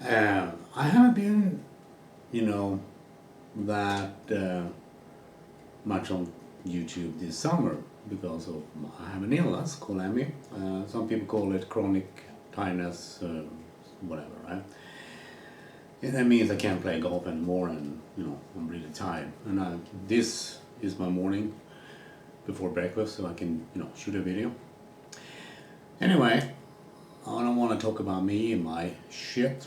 I haven't been, you know, that much on YouTube this summer because of I have an illness called ME. Some people call it chronic tiredness, whatever, right? And that means I can't play golf anymore, and I'm really tired. And this is my morning before breakfast, so I can shoot a video. Anyway, I don't want to talk about me and my shit.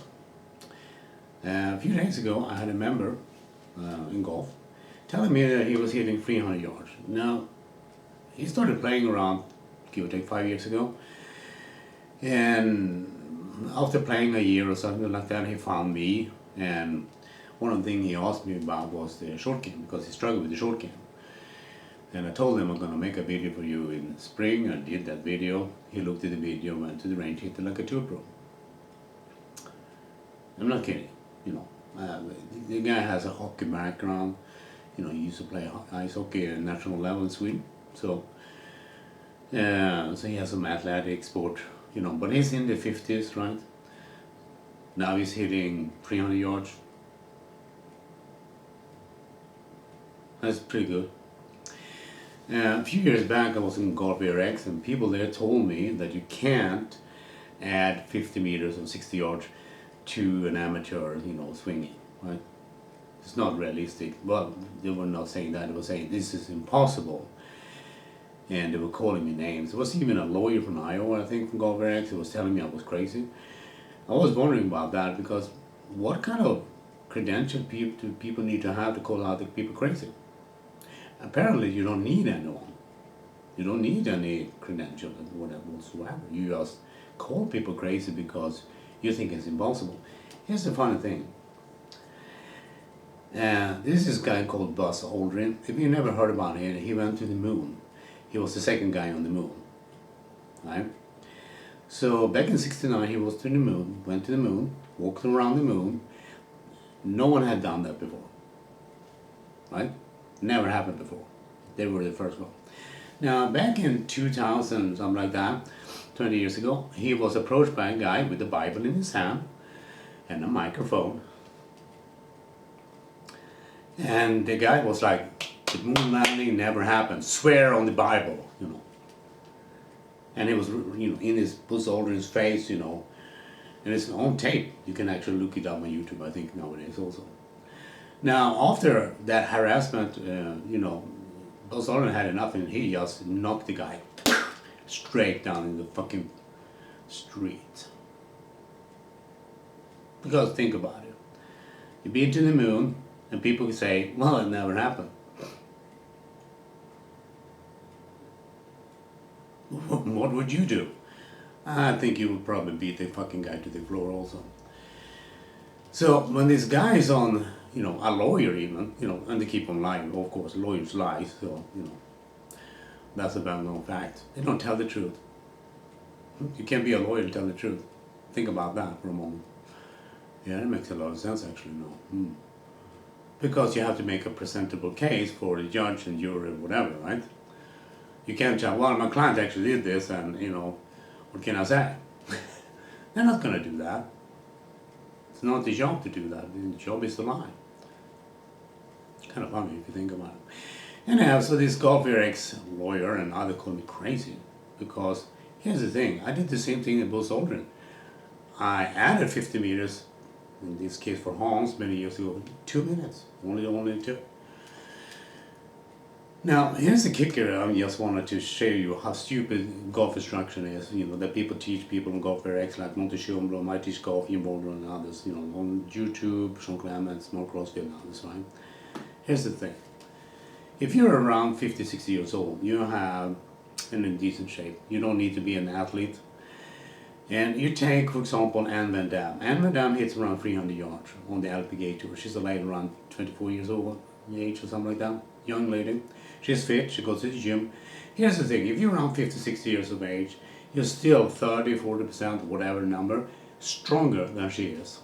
A few days ago, I had a member in golf telling me that he was hitting 300 yards. Now, he started playing around, give or take, 5 years ago. And after playing a year or something like that, he found me. And one of the things he asked me about was the short game, because he struggled with the short game. And I told him I'm going to make a video for you in spring. I did that video. He looked at the video, went to the range, hit it like a tour pro. I'm not kidding. The guy has a hockey background. He used to play ice hockey at national level in Sweden. So he has some athletic sport, but he's in the 50s, right? Now he's hitting 300 yards. That's pretty good. A few years back I was in golfwrx, and people there told me that you can't add 50 meters or 60 yards to an amateur, swinging, right? It's not realistic. Well, they were not saying that. They were saying this is impossible. And they were calling me names. There was even a lawyer from Iowa, I think, from golfwrx, who was telling me I was crazy. I was wondering about that, because what kind of credential do people need to have to call out the people crazy? Apparently you don't need anyone. You don't need any credential or whatever whatsoever. You just call people crazy because you think it's impossible. Here's the funny thing. This is a guy called Buzz Aldrin. If you never heard about him, he went to the moon. He was the second guy on the moon, right? So back in '69, he was to the moon, went to the moon, walked around the moon. No one had done that before, right? Never happened before. They were the first one. Now, back in 2000, something like that, 20 years ago, he was approached by a guy with a Bible in his hand and a microphone. And the guy was like, the moon landing never happened. Swear on the Bible, And it was, in his Buzz Aldrin's face, and it's on tape. You can actually look it up on YouTube, I think, nowadays also. Now, after that harassment, Buzz Aldrin had enough, and he just knocked the guy straight down in the fucking street. Because think about it. You've been to the moon, and people can say, well, it never happened. What would you do? I think you would probably beat the fucking guy to the floor also. So when this guy is on, a lawyer even, and they keep on lying, of course, lawyers lie, so, that's a well-known fact. They don't tell the truth. You can't be a lawyer and tell the truth. Think about that for a moment. Yeah, that makes a lot of sense actually, no. Because you have to make a presentable case for the judge and jury, whatever, right? You can't tell, well, my client actually did this, and, what can I say? They're not going to do that. It's not the job to do that. The job is to lie. It's kind of funny if you think about it. Anyhow, so this golfwrx lawyer and others call me crazy, because here's the thing. I did the same thing in Buzz Aldrin. I added 50 meters, in this case for Hans, many years ago, 2 minutes. Only 2. Now, here's the kicker. I just wanted to show you how stupid golf instruction is. That people teach people on golfwrx, like Monty Schumbro, I teach golf, Jim Boulder and others, on YouTube, Sean Clements, Mark Crosby and others, right? Here's the thing. If you're around 50, 60 years old, you have in decent shape. You don't need to be an athlete. And you take, for example, Anne Van Dam. Anne Van Dam hits around 300 yards on the LPGA Tour. She's a lady around 24 years old, age or something like that. Young lady. She's fit, she goes to the gym. Here's the thing, if you're around 50, 60 years of age, you're still 30, 40%, whatever number, stronger than she is.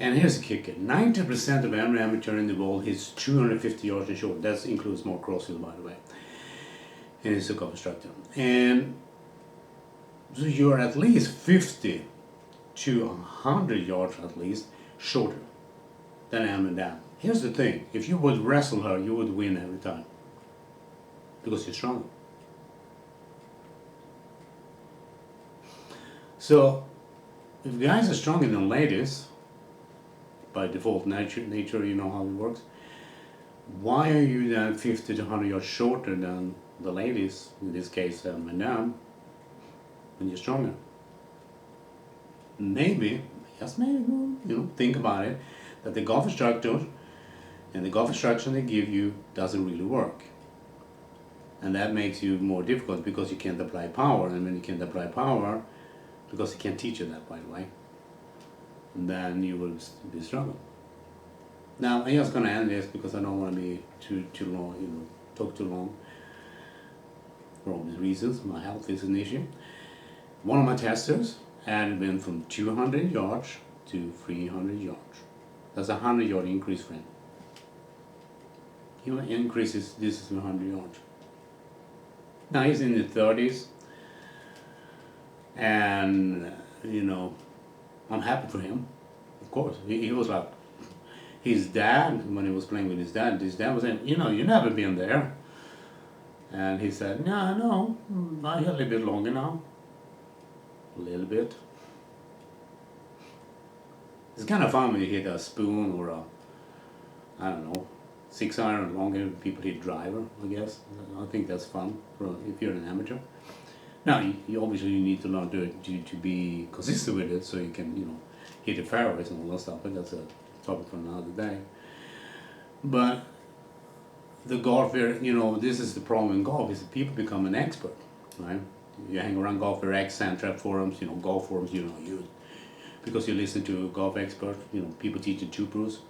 And here's the kicker, 90% of every amateur in the world hits 250 yards and short. That includes Mark Crosby, by the way. And he's a golf instructor. And so you're at least 50 to 100 yards at least shorter than Emma down. Here's the thing, if you would wrestle her, you would win every time. Because you're stronger. So, if guys are stronger than ladies, by default nature, you know how it works, why are you then 50 to 100 yards shorter than the ladies, in this case Madame, when you're stronger? Maybe, just maybe, think about it, that the golf instructor and the golf instruction they give you doesn't really work. And that makes you more difficult because you can't apply power, and when you can't apply power, because he can't teach you that, by the way, then you will be struggling. Now, I'm just going to end this because I don't want to be too long, talk too long. For obvious reasons, my health is an issue. One of my testers had been from 200 yards to 300 yards. That's a 100-yard increase for him. He increases this is 100 yards. Now he's in the 30s, and I'm happy for him. Of course, he was like his dad when he was playing with his dad. His dad was saying, "You never been there," and he said, "No, I got a little bit longer now, a little bit." It's kind of fun when you hit a spoon or I don't know, 6-iron longer. People hit driver, I guess. I think that's fun if you're an amateur. Now, you obviously need to learn to be consistent with it, so you can hit the fairways and all that stuff. But that's a topic for another day. But the golf, this is the problem in golf: is that people become an expert, right? You hang around golfwrx, Sandtrap forums, golf forums, because you listen to a golf expert, people teaching two pros,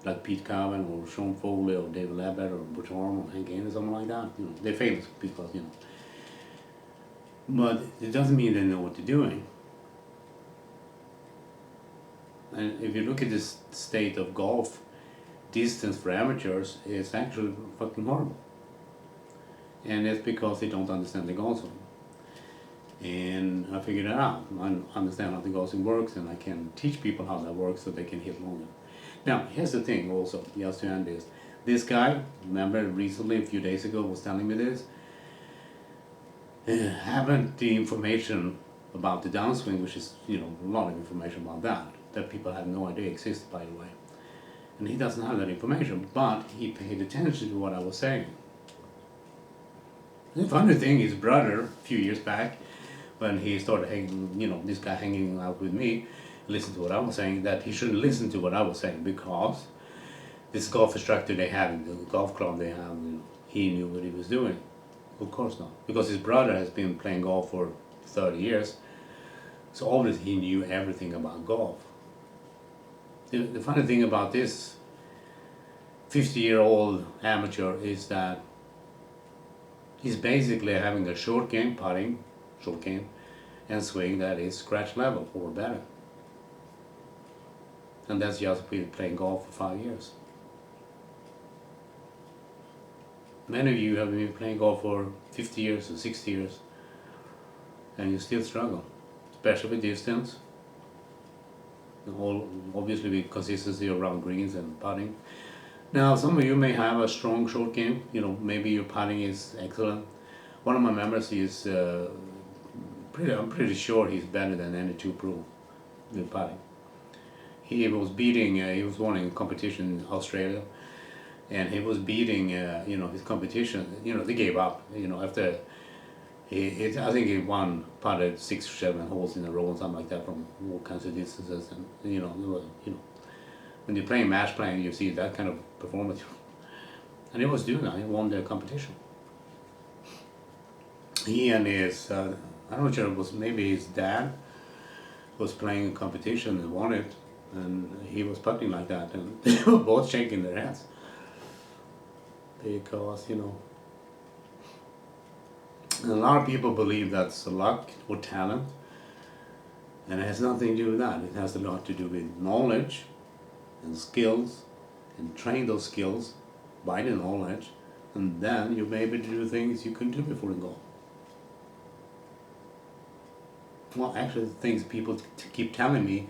like Pete Cowan or Sean Foley or David Labatt or Butch Harmon or Hank Gaines or something like that. They're famous because, But it doesn't mean they know what they're doing. And if you look at this state of golf, distance for amateurs is actually fucking horrible. And it's because they don't understand the golf swing. And I figured that out. I understand how the golf swing works, and I can teach people how that works so they can hit longer. Now, here's the thing also, just to end this. This guy, remember recently, a few days ago, was telling me this. Haven't the information about the downswing, which is, a lot of information about that people have no idea exists, by the way. And he doesn't have that information, but he paid attention to what I was saying. The funny thing, his brother, a few years back, when he started hanging, this guy hanging out with me, listened to what I was saying, that he shouldn't listen to what I was saying because this golf instructor they have in the golf club they have, he knew what he was doing. Of course not, because his brother has been playing golf for 30 years, so obviously he knew everything about golf. The funny thing about this 50-year-old amateur is that he's basically having a short game putting, and swing that is scratch level or better. And that's just been playing golf for 5 years. Many of you have been playing golf for 50 years or 60 years, and you still struggle, especially with distance. Obviously with consistency around greens and putting. Now, some of you may have a strong short game. Maybe your putting is excellent. One of my members is I'm pretty sure he's better than any two pro with putting. He was beating. He was winning a competition in Australia, and he was beating. His competition. They gave up. After I think he putted 6 or 7 holes in a row and something like that from all kinds of distances. And when you're playing match playing, you see that kind of performance. And he was doing that. He won the competition. He and his, I'm not sure, it was maybe his dad was playing a competition and won it, and he was putting like that, and they were both shaking their heads because and a lot of people believe that's luck or talent, and it has nothing to do with that. It has a lot to do with knowledge and skills, and train those skills by the knowledge, and then you'll be able to do things you couldn't do before in golf. well, actually, the things people keep telling me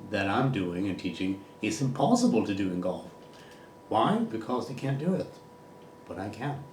that I'm doing and teaching is impossible to do in golf. Why? Because they can't do it. But I can.